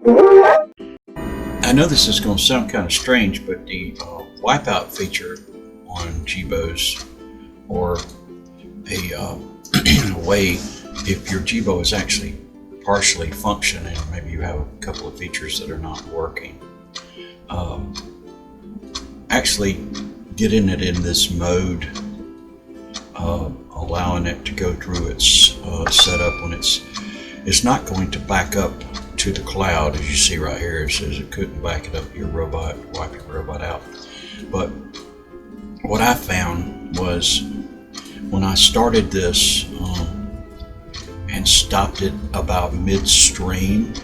I know this is going to sound kind of strange, but the wipeout feature on Jibos, or a way if your Jibo is actually partially functioning, maybe you have a couple of features that are not working, actually getting it in this mode, allowing it to go through its setup when it's not going to back up to the cloud. As you see right here, it says it couldn't back it up your robot, wipe your robot out. But what I found was when I started this and stopped it about midstream,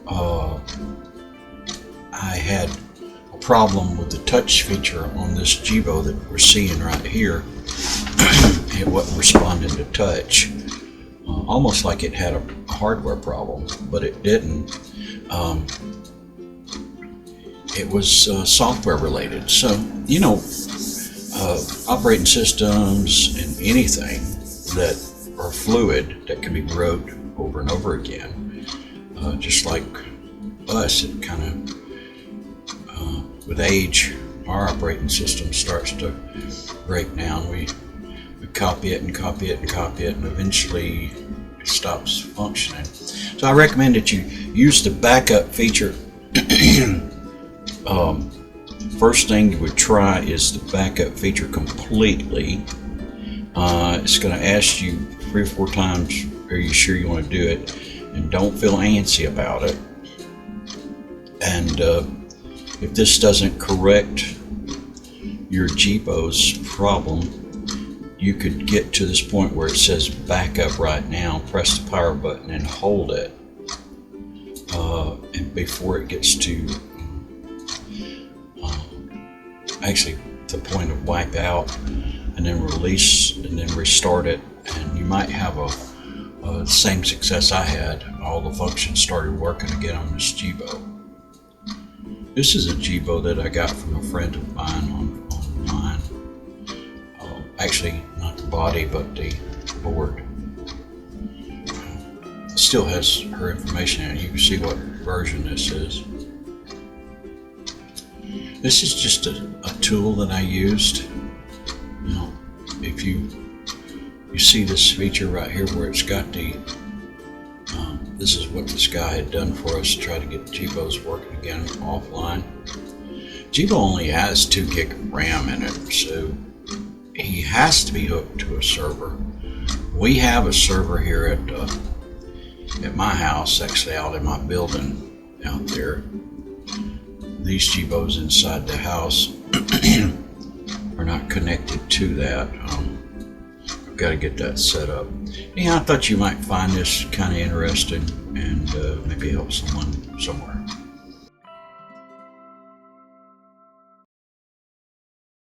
I had a problem with the touch feature on this Jibo that we're seeing right here. It wasn't responding to touch, almost like it had a hardware problem, but it didn't. It was software related. So, you know, operating systems and anything that are fluid that can be wrote over and over again, just like us, it kind of, with age, our operating system starts to break down. We copy it and copy it and copy it, and eventually it stops functioning. So I recommend that you use the backup feature. First thing you would try is the backup feature completely. It's going to ask you 3 or 4 times, are you sure you want to do it? And don't feel antsy about it. And if this doesn't correct your Jibo's problem, you could get to this point where it says backup right now, press the power button and hold it, and before it gets to actually the point of wipe out, and then release and then restart it, and you might have the same success I had. All the functions started working again on this Jibo. This is a Jibo that I got from a friend of mine online. Actually, not the body, but the board. It still has her information in it. You can see what version this is. This is just a tool that I used. You know, if you see this feature right here where it's got the, this is what this guy had done for us to try to get Jibos working again offline. Jibo only has 2 gig of RAM in it, so he has to be hooked to a server. We have a server here at my house, actually out in my building out there. These Jibos inside the house are not connected to that. I've got to get that set up. Yeah, I thought you might find this kind of interesting and maybe help someone somewhere.